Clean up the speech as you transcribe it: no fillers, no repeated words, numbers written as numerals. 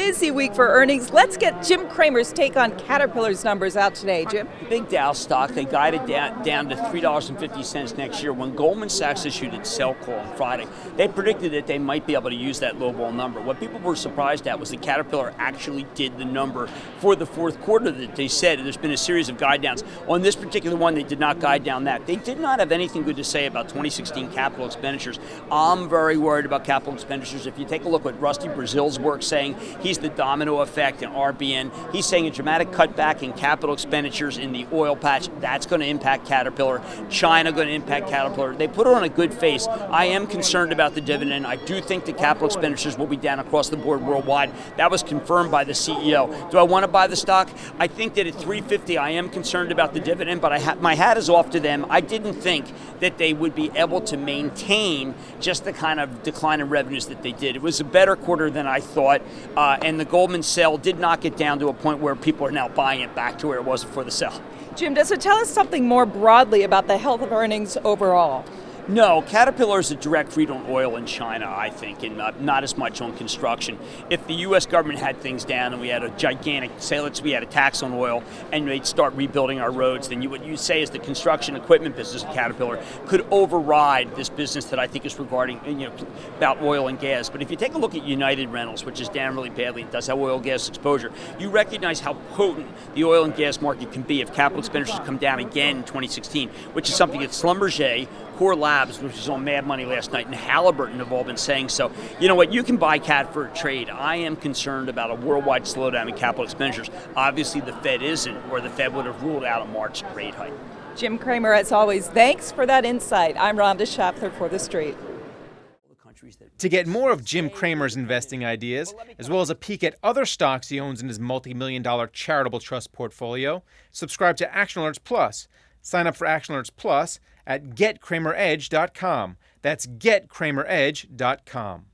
busy week for earnings. Let's get Jim Cramer's take on Caterpillar's numbers out today. Jim? Big Dow stock, they guided down to $3.50 next year. When Goldman Sachs issued its sell call on Friday, they predicted that they might be able to use that lowball number. What people were surprised at was that Caterpillar actually did the number for the fourth quarter that they said. There's been a series of guide downs. On this particular one, they did not guide down that. They did not have anything good to say about 2016 capital expenditures. I'm very worried about capital expenditures. If you take a look at Rusty Brazil's work saying, he's the domino effect in RBN. He's saying a dramatic cutback in capital expenditures in the oil patch. That's going to impact Caterpillar. China going to impact Caterpillar. They put it on a good face. I am concerned about the dividend. I do think the capital expenditures will be down across the board worldwide. That was confirmed by the CEO. Do I want to buy the stock? I think that at $3.50, I am concerned about the dividend, but my hat is off to them. I didn't think that they would be able to maintain just the kind of decline in revenues that they did. It was a better quarter than I thought, and the Goldman sell did not get down to a point where people are now buying it back to where it was before the sell. Jim, does it tell us something more broadly about the health of earnings overall? No, Caterpillar is a direct read on oil in China, I think, and not as much on construction. If the U.S. government had things down and we had a gigantic, we had a tax on oil and they'd start rebuilding our roads, then what you say is the construction equipment business of Caterpillar could override this business that I think is regarding, about oil and gas. But if you take a look at United Rentals, which is down really badly and does have oil and gas exposure, you recognize how potent the oil and gas market can be if capital expenditures come down again in 2016, which is something that Schlumberger, Core Labs, which was on Mad Money last night, and Halliburton have all been saying. So, you know what, you can buy Cat for a trade. I am concerned about a worldwide slowdown in capital expenditures. Obviously, the Fed isn't, or the Fed would have ruled out a March rate hike. Jim Cramer, as always, thanks for that insight. I'm Rhonda Schaffler for TheStreet. To get more of Jim Cramer's investing ideas, as well as a peek at other stocks he owns in his multi-million-dollar charitable trust portfolio, subscribe to Action Alerts Plus. Sign up for Action Alerts Plus at getcrameredge.com. That's getcrameredge.com.